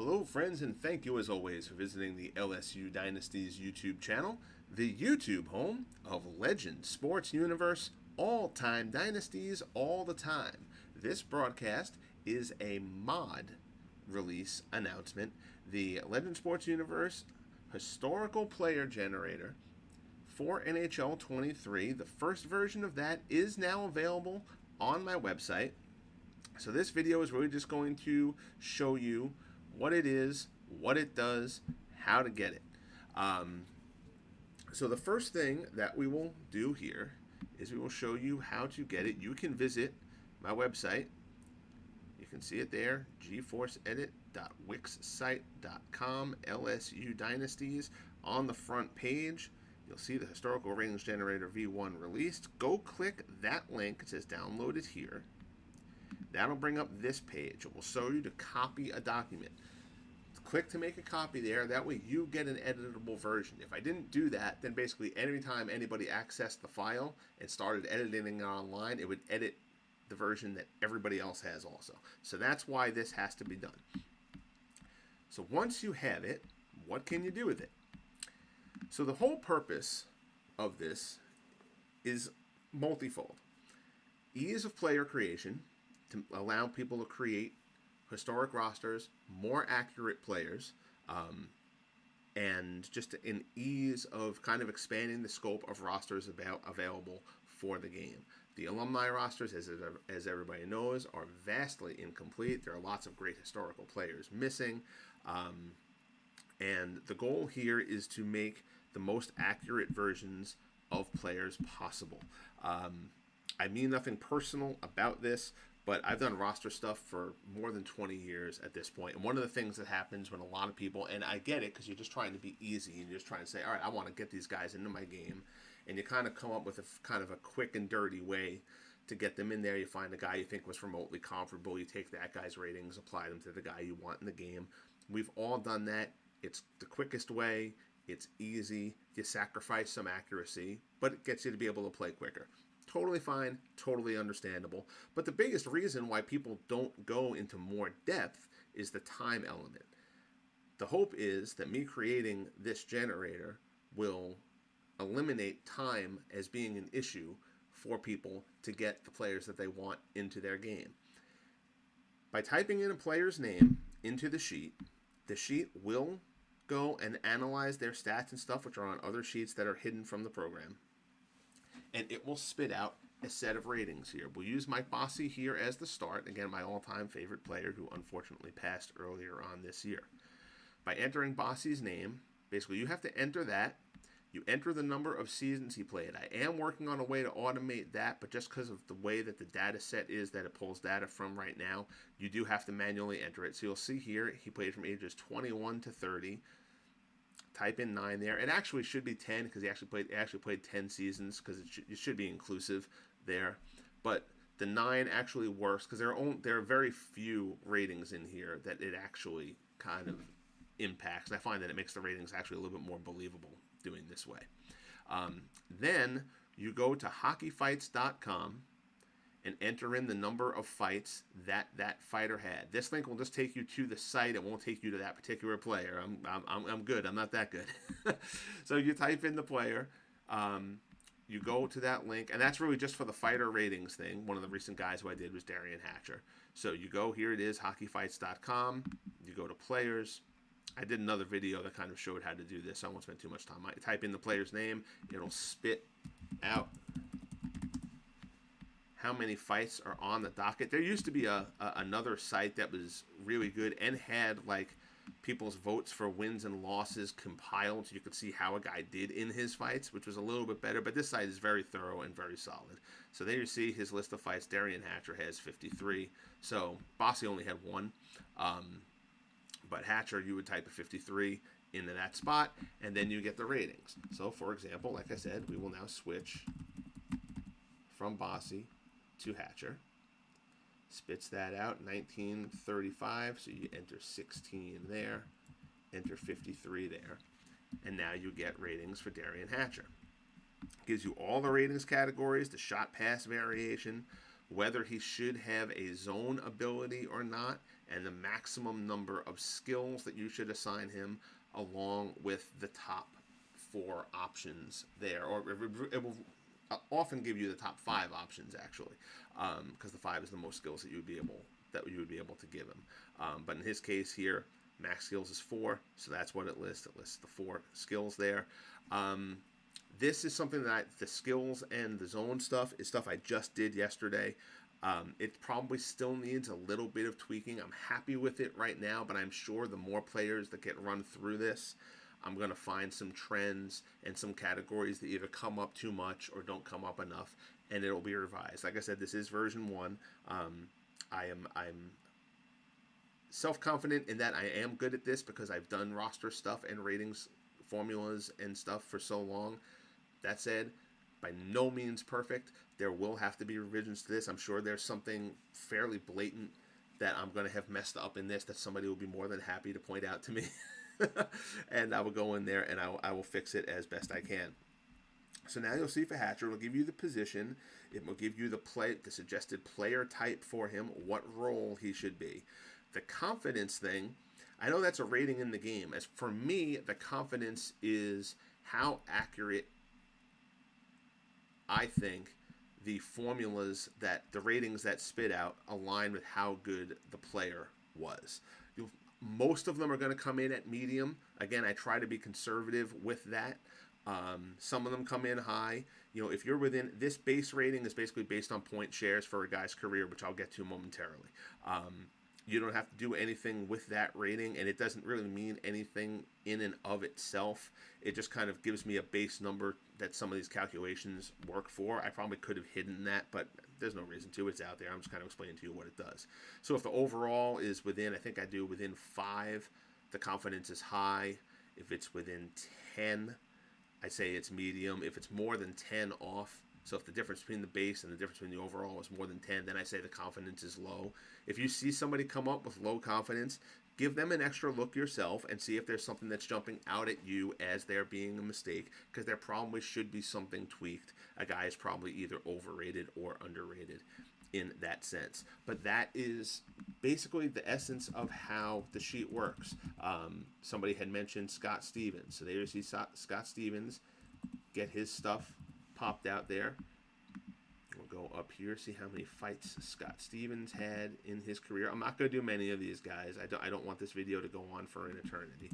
Hello friends, and thank you as always for visiting the LSU Dynasties YouTube channel, the YouTube home of Legend Sports Universe, all-time dynasties all the time. This broadcast is a mod release announcement. The Legend Sports Universe historical player generator for NHL23, the first version of that is now available on my website. So this video is really just going to show you what it is, what it does, how to get it. So the first thing that we will do here is we will show you how to get it. You can visit my website. You can see it there, geforceedit.wixsite.com, LSU Dynasties. On the front page, you'll see the Historical Ratings Generator V1 released. Go click that link. It says download it here. That'll bring up this page. It will show you to copy a document. Click to make a copy there. That way you get an editable version. If I didn't do that, then basically every time anybody accessed the file and started editing it online, it would edit the version that everybody else has also. So that's why this has to be done. So once you have it, what can you do with it? So the whole purpose of this is multifold. Ease of player creation, to allow people to create historic rosters, more accurate players, and just an ease of kind of expanding the scope of rosters available for the game. The alumni rosters, as everybody knows, are vastly incomplete. There are lots of great historical players missing, and the goal here is to make the most accurate versions of players possible. I mean nothing personal about this, but I've done roster stuff for more than 20 years at this point. And one of the things that happens when a lot of people, and I get it because you're just trying to be easy and you're just trying to say, all right, I want to get these guys into my game. And you kind of come up with a kind of a quick and dirty way to get them in there. You find a guy you think was remotely comparable. You take that guy's ratings, apply them to the guy you want in the game. We've all done that. It's the quickest way. It's easy. You sacrifice some accuracy, but it gets you to be able to play quicker. Totally fine, totally understandable. But the biggest reason why people don't go into more depth is the time element. The hope is that me creating this generator will eliminate time as being an issue for people to get the players that they want into their game. By typing in a player's name into the sheet will go and analyze their stats and stuff, which are on other sheets that are hidden from the program. And it will spit out a set of ratings here. We'll use Mike Bossy here as the start. Again, my all-time favorite player who unfortunately passed earlier on this year. By entering Bossy's name, basically you have to enter that. You enter the number of seasons he played. I am working on a way to automate that, but just because of the way that the data set is that it pulls data from right now, you do have to manually enter it. So you'll see here he played from ages 21 to 30. Type in 9 there. It actually should be 10 because he actually played 10 seasons because it should be inclusive there. But the 9 actually works because there are very few ratings in here that it actually kind of impacts. And I find that it makes the ratings actually a little bit more believable doing this way. Then you go to hockeyfights.com and enter in the number of fights that fighter had. This link will just take you to the site. It won't take you to that particular player. I'm good. I'm not that good. So you type in the player. You go to that link, and that's really just for the fighter ratings thing. One of the recent guys who I did was Darian Hatcher. So you go, here it is, hockeyfights.com. You go to players. I did another video that kind of showed how to do this. So I won't spend too much time. I type in the player's name. It'll spit out how many fights are on the docket. There used to be another site that was really good and had like people's votes for wins and losses compiled so you could see how a guy did in his fights, which was a little bit better, but this site is very thorough and very solid. So there you see his list of fights. Darian Hatcher has 53. So Bossy only had 1. But Hatcher, you would type a 53 into that spot, and then you get the ratings. So for example, like I said, we will now switch from Bossy to Hatcher. Spits that out, 1935, so you enter 16 there, enter 53 there, and now you get ratings for Darian Hatcher. Gives you all the ratings categories, the shot pass variation, whether he should have a zone ability or not, and the maximum number of skills that you should assign him, along with the top 4 options there. Or it will often give you the top 5 options, actually, because the 5 is the most skills that you would be able to give him. But in his case here, max skills is 4, so that's what it lists. It lists the 4 skills there. This is something that the skills and the zone stuff is stuff I just did yesterday. It probably still needs a little bit of tweaking. I'm happy with it right now, but I'm sure the more players that get run through this, I'm going to find some trends and some categories that either come up too much or don't come up enough, and it'll be revised. Like I said, this is version 1. I'm self-confident in that I am good at this because I've done roster stuff and ratings formulas and stuff for so long. That said, by no means perfect. There will have to be revisions to this. I'm sure there's something fairly blatant that I'm going to have messed up in this that somebody will be more than happy to point out to me. And I will go in there and I will fix it as best I can. So now you'll see for Hatcher, it'll give you the position. It will give you the suggested player type for him, what role he should be. The confidence thing, I know that's a rating in the game. As for me, the confidence is how accurate I think the formulas that the ratings that spit out align with how good the player was. Most of them are going to come in at medium. Again, I try to be conservative with that. Some of them come in high. If you're within, this base rating is basically based on point shares for a guy's career, which I'll get to momentarily. You don't have to do anything with that rating, and it doesn't really mean anything in and of itself. It just kind of gives me a base number that some of these calculations work for. I probably could have hidden that, but there's no reason to. It's out there. I'm just kind of explaining to you what it does. So if the overall is within, I think I do within 5, the confidence is high. If it's within 10, I say it's medium. If it's more than 10 off, so if the difference between the base and the difference between the overall is more than 10, then I say the confidence is low. If you see somebody come up with low confidence, give them an extra look yourself and see if there's something that's jumping out at you as there being a mistake, because there probably should be something tweaked. A guy is probably either overrated or underrated in that sense. But that is basically the essence of how the sheet works. Somebody had mentioned Scott Stevens. So there you see Scott Stevens, get his stuff popped out there. We'll go up here, see how many fights Scott Stevens had in his career. I'm not going to do many of these guys. I don't want this video to go on for an eternity.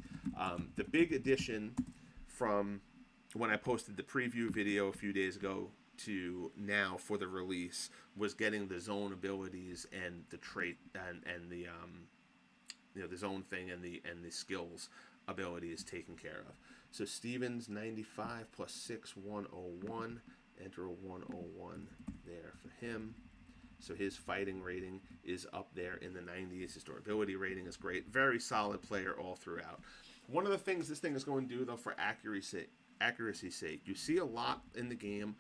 The big addition from when I posted the preview video a few days ago to now for the release was getting the zone abilities and the trait and the the zone thing and the skills abilities taken care of. So Stevens 95 plus 6 101. Enter a 101 there for him. So his fighting rating is up there in the 90s. His durability rating is great. Very solid player all throughout. One of the things this thing is going to do, though, for accuracy's sake, you see a lot in the game,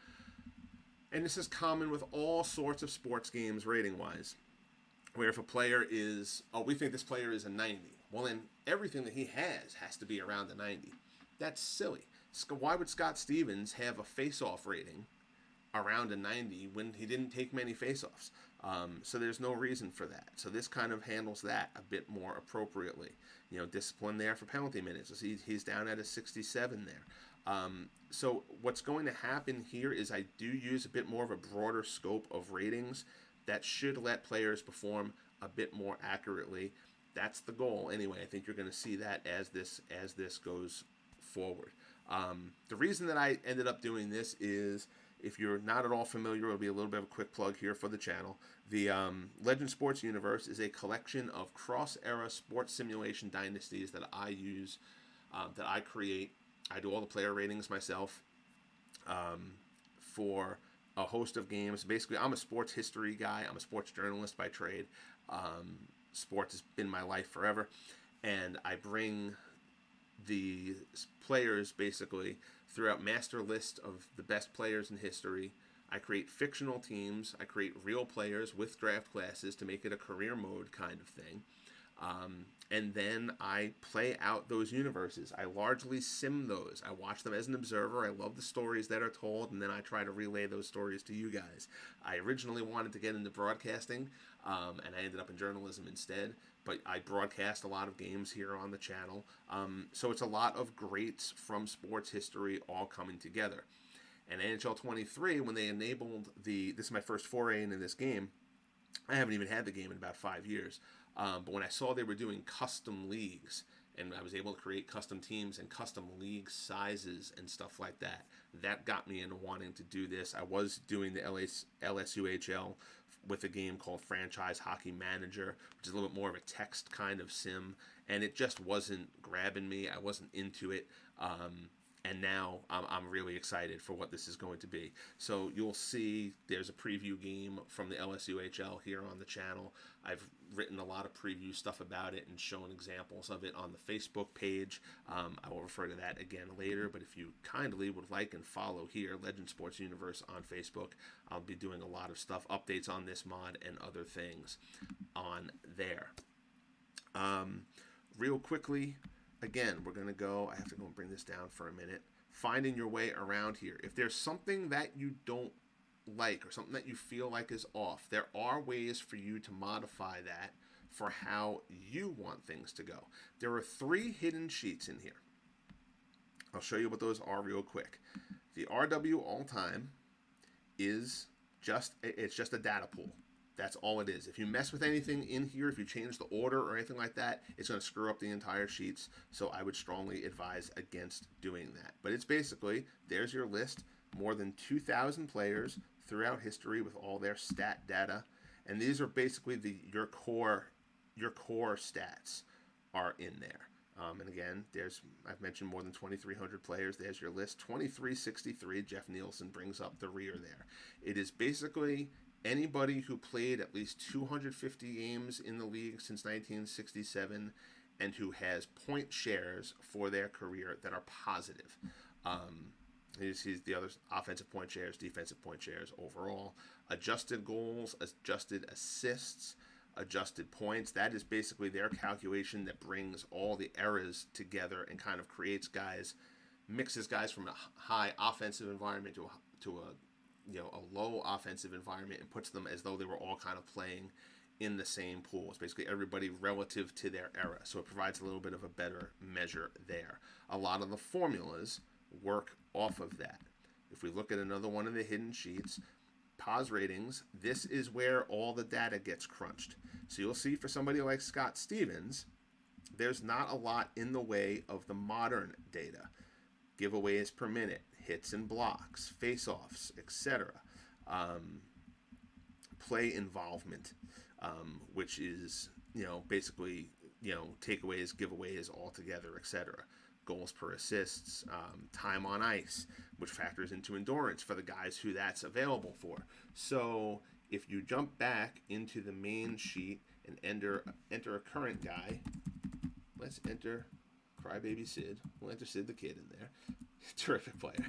and this is common with all sorts of sports games rating-wise, where if a player is, we think this player is a 90. Well, then everything that he has to be around a 90. That's silly. Why would Scott Stevens have a face-off rating around a 90 when he didn't take many face-offs? So there's no reason for that. So this kind of handles that a bit more appropriately. Discipline there for penalty minutes. So he's down at a 67 there. So what's going to happen here is I do use a bit more of a broader scope of ratings that should let players perform a bit more accurately. That's the goal anyway. I think you're going to see that as this goes forward. The reason that I ended up doing this is, if you're not at all familiar, it'll be a little bit of a quick plug here for the channel. The Legend Sports Universe is a collection of cross-era sports simulation dynasties that I use, that I create. I do all the player ratings myself for a host of games. Basically, I'm a sports history guy. I'm a sports journalist by trade. Sports has been my life forever, and I bring the players basically throughout master list of the best players in history. I create fictional teams. I create real players with draft classes to make it a career mode kind of thing. And then I play out those universes. I largely sim those. I watch them as an observer. I love the stories that are told, and then I try to relay those stories to you guys. I originally wanted to get into broadcasting, and I ended up in journalism instead. But I broadcast a lot of games here on the channel. So it's a lot of greats from sports history all coming together. And NHL23, when they enabled this is my first foray into this game. I haven't even had the game in about 5 years. But when I saw they were doing custom leagues, and I was able to create custom teams and custom league sizes and stuff like that, that got me into wanting to do this. I was doing the LSUHL with a game called Franchise Hockey Manager, which is a little bit more of a text kind of sim, and it just wasn't grabbing me. I wasn't into it. And now I'm really excited for what this is going to be. So you'll see there's a preview game from the LSUHL here on the channel. I've written a lot of preview stuff about it and shown examples of it on the Facebook page. I will refer to that again later, but if you kindly would like and follow here, Legend Sports Universe on Facebook, I'll be doing a lot of stuff, updates on this mod and other things on there. Real quickly, again, we're going to go, I have to go and bring this down for a minute, finding your way around here. If there's something that you don't like or something that you feel like is off, there are ways for you to modify that for how you want things to go. There are 3 hidden sheets in here. I'll show you what those are real quick. The RW all time is just a data pool. That's all it is. If you mess with anything in here, if you change the order or anything like that, it's going to screw up the entire sheets. So I would strongly advise against doing that. But it's basically, there's your list, more than 2,000 players throughout history with all their stat data. And these are basically your core stats are in there. And again, I've mentioned more than 2,300 players. There's your list. 2363, Jeff Nielsen brings up the rear there. It is basically anybody who played at least 250 games in the league since 1967 and who has point shares for their career that are positive. You see the other offensive point shares, defensive point shares overall, adjusted goals, adjusted assists, adjusted points. That is basically their calculation that brings all the eras together and kind of creates mixes guys from a high offensive environment to a low offensive environment and puts them as though they were all kind of playing in the same pool. It's basically everybody relative to their era. So it provides a little bit of a better measure there. A lot of the formulas work off of that. If we look at another one of the hidden sheets, POS ratings, this is where all the data gets crunched. So you'll see for somebody like Scott Stevens, there's not a lot in the way of the modern data. Giveaways per minute, hits and blocks, face-offs, etc. Play involvement, which is, basically, takeaways, giveaways all together, etc. Goals per assists, time on ice, which factors into endurance for the guys who that's available for. So if you jump back into the main sheet and enter a current guy, let's enter Crybaby Sid. We'll enter Sid the Kid in there. Terrific player.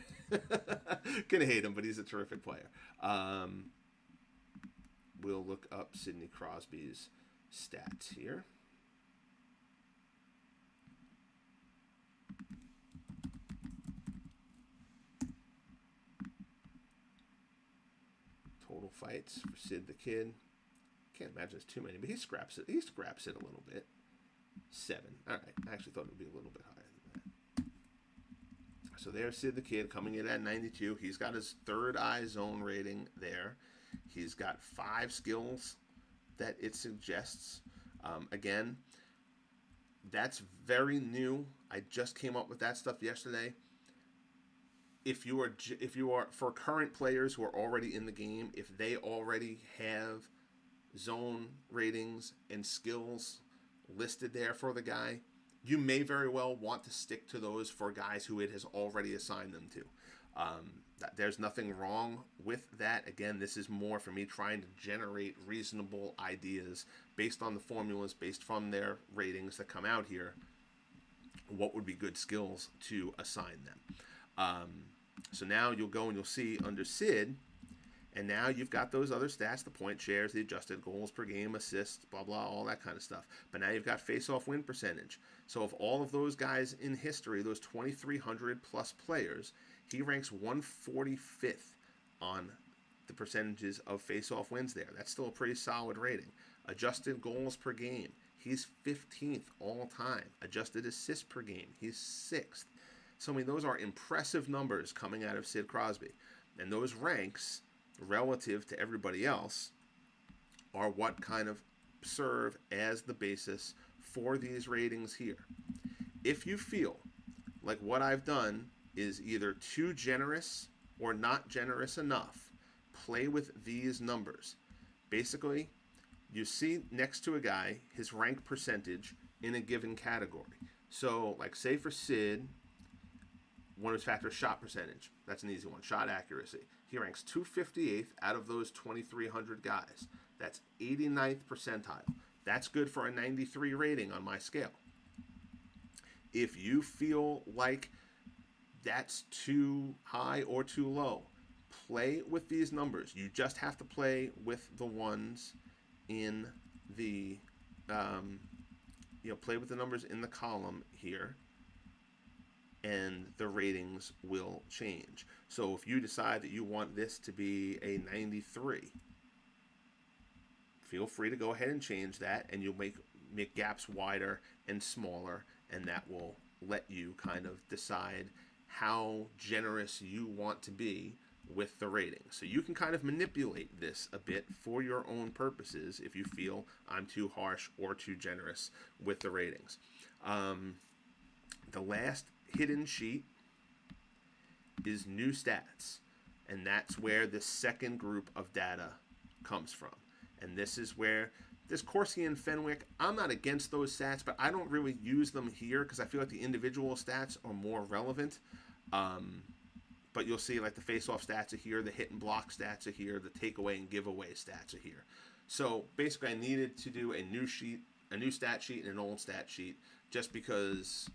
Gonna hate him, but he's a terrific player. We'll look up Sidney Crosby's stats here. Total fights for Sid the Kid. Can't imagine it's too many, but he scraps it. He scraps it a little bit. 7. All right. I actually thought it would be a little bit higher than that. So there's Sid the Kid coming in at 92. He's got his third eye zone rating there. He's got 5 skills that it suggests. Again, that's very new. I just came up with that stuff yesterday. If you are for current players who are already in the game, if they already have zone ratings and skills listed there for the guy, you may very well want to stick to those for guys who it has already assigned them to. There's nothing wrong with that. Again, this is more for me trying to generate reasonable ideas based on the formulas, based from their ratings that come out here. What would be good skills to assign them? So now you'll go and you'll see under Sid, And now you've got those other stats, the point shares, the adjusted goals per game, assists, blah, blah, all that kind of stuff. But now you've got face-off win percentage. So of all of those guys in history, those 2,300 plus players, he ranks 145th on the percentages of face-off wins there. That's still a pretty solid rating. Adjusted goals per game, he's 15th all time. Adjusted assists per game, he's 6th. So, I mean, those are impressive numbers coming out of Sid Crosby. And those ranks, relative to everybody else, are what kind of serve as the basis for these ratings here. If you feel like what I've done is either too generous or not generous enough, play with these numbers. Basically, you see next to a guy his rank percentage in a given category. So, like, say for Sid, one of his factors, shot percentage. That's an easy one. Shot accuracy. He ranks 258th out of those 2,300 guys. That's 89th percentile. That's good for a 93 rating on my scale. If you feel like that's too high or too low, play with these numbers. You just have to play with the ones in the, play with the numbers in the column here, and the ratings will change. So if you decide that you want this to be a 93, feel free to go ahead and change that, and you'll make gaps wider and smaller, and that will let you kind of decide how generous you want to be with the rating. So you can kind of manipulate this a bit for your own purposes if you feel I'm too harsh or too generous with the ratings. The last hidden sheet is new stats, and that's where the second group of data comes from. And this is where this Corsi and Fenwick, I'm not against those stats, but I don't really use them here because I feel like the individual stats are more relevant. But you'll see like the face-off stats are here, the hit and block stats are here, the takeaway and giveaway stats are here. So basically I needed to do a new sheet, a new stat sheet and an old stat sheet, just because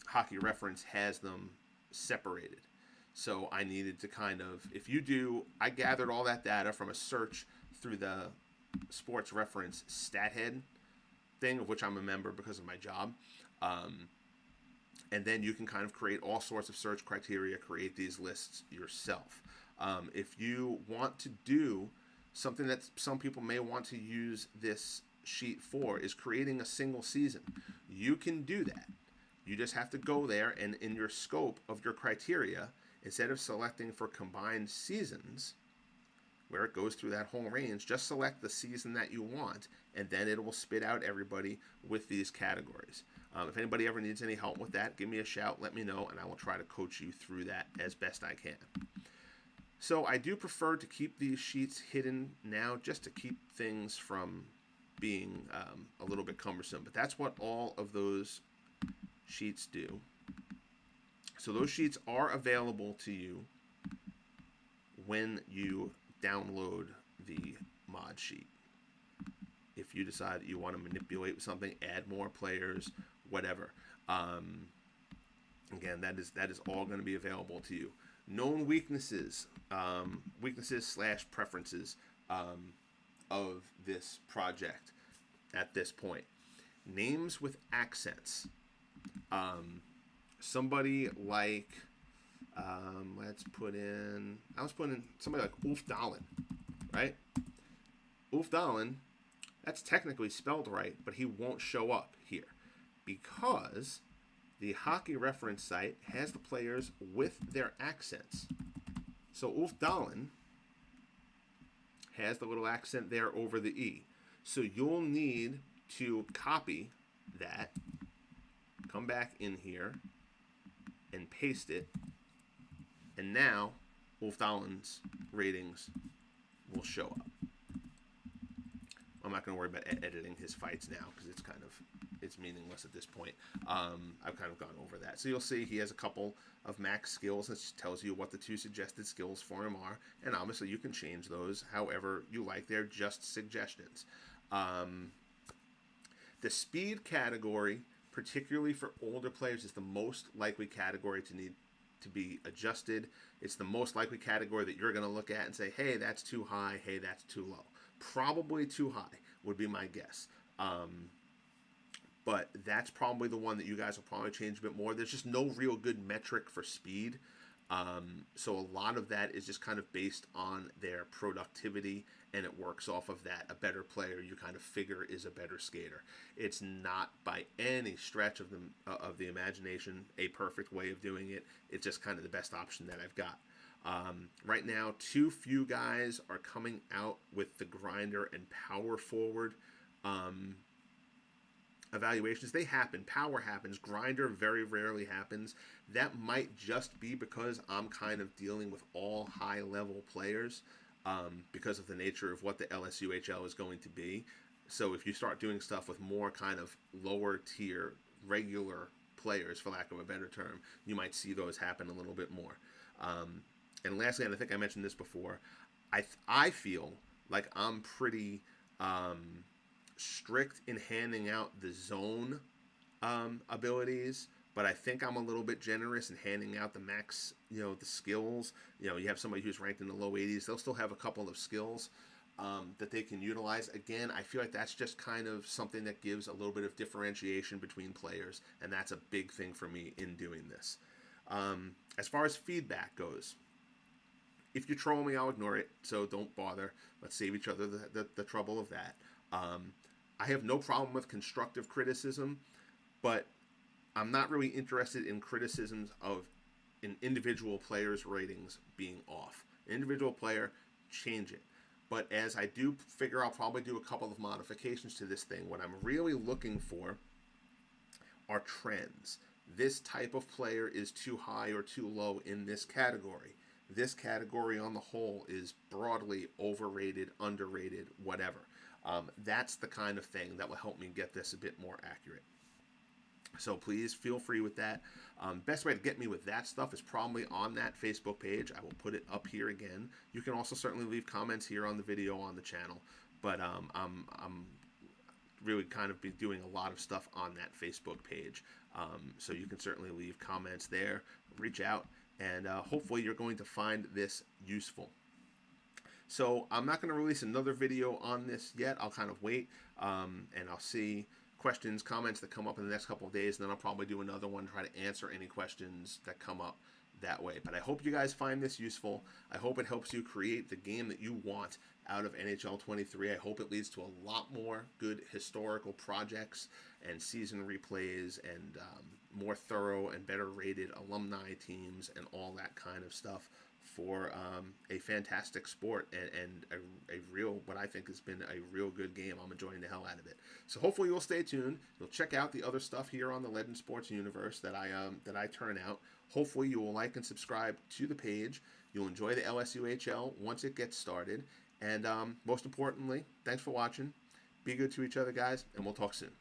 Hockey Reference has them separated. So I needed to kind of, I gathered all that data from a search through the Sports Reference StatHead thing, of which I'm a member because of my job. And then you can kind of create all sorts of search criteria, create these lists yourself. If you want to do something that some people may want to use this sheet for, is creating a single season. You can do that. You just have to go there, and in your scope of your criteria, instead of selecting for combined seasons, where it goes through that whole range, just select the season that you want, and then it will spit out everybody with these categories. If anybody ever needs any help with that, give me a shout, let me know, and I will try to coach you through that as best I can. So I do prefer to keep these sheets hidden now, just to keep things from being a little bit cumbersome. But that's what all of those sheets do. So those sheets are available to you when you download the mod sheet. If you decide that you want to manipulate something, add more players, whatever. Again, that is all going to be available to you. Known weaknesses, weaknesses/preferences of this project at this point. Names with accents. Somebody like, I was putting in somebody like Ulf Dahlen, right? Ulf Dahlen, that's technically spelled right, but he won't show up here because the Hockey Reference site has the players with their accents. So Ulf Dahlen has the little accent there over the E. So you'll need to copy that, come back in here, and paste it. And now Ulf Dahlen's ratings will show up. I'm not going to worry about editing his fights now because it's meaningless at this point. I've kind of gone over that. So you'll see he has a couple of max skills. This tells you what the 2 suggested skills for him are. And obviously you can change those however you like. They're just suggestions. The speed category, particularly for older players, is the most likely category to need to be adjusted. It's the most likely category that you're going to look at and say, hey, that's too high, hey, that's too low. Probably too high would be my guess. But that's probably the one that you guys will probably change a bit more. There's just no real good metric for speed. So a lot of that is just kind of based on their productivity, and it works off of that. A better player, you kind of figure, is a better skater. It's not by any stretch of the imagination a perfect way of doing it. It's just kind of the best option that I've got. Right now, too few guys are coming out with the grinder and power forward evaluations. They happen. Power happens. Grinder very rarely happens. That might just be because I'm kind of dealing with all high-level players because of the nature of what the LSUHL is going to be. So if you start doing stuff with more kind of lower-tier, regular players, for lack of a better term, you might see those happen a little bit more. And lastly, and I think I mentioned this before, I feel like I'm pretty strict in handing out the zone abilities, but I think I'm a little bit generous in handing out the max, the skills. You have somebody who's ranked in the low 80s, they'll still have a couple of skills that they can utilize. Again, I feel like that's just kind of something that gives a little bit of differentiation between players, and that's a big thing for me in doing this. As far as feedback goes, if you troll me, I'll ignore it, so don't bother. Let's save each other the trouble of that. I have no problem with constructive criticism, but I'm not really interested in criticisms of an individual player's ratings being off. An individual player, change it. But as I do figure I'll probably do a couple of modifications to this thing, what I'm really looking for are trends. This type of player is too high or too low in this category. This category on the whole is broadly overrated, underrated, whatever. That's the kind of thing that will help me get this a bit more accurate. So please feel free with that. Best way to get me with that stuff is probably on that Facebook page. I will put it up here again. You can also certainly leave comments here on the video on the channel. But I'm really kind of be doing a lot of stuff on that Facebook page. So you can certainly leave comments there, reach out, and hopefully you're going to find this useful. So I'm not going to release another video on this yet. I'll kind of wait, and I'll see questions, comments that come up in the next couple of days, and then I'll probably do another one, try to answer any questions that come up that way. But I hope you guys find this useful. I hope it helps you create the game that you want out of NHL23. I hope it leads to a lot more good historical projects and season replays and more thorough and better rated alumni teams and all that kind of stuff for a fantastic sport and a real, what I think has been a real good game. I'm enjoying the hell out of it. So hopefully you'll stay tuned. You'll check out the other stuff here on the Legend Sports universe that I turn out. Hopefully you will like and subscribe to the page. You'll enjoy the LSUHL once it gets started. And most importantly, thanks for watching. Be good to each other, guys, and we'll talk soon.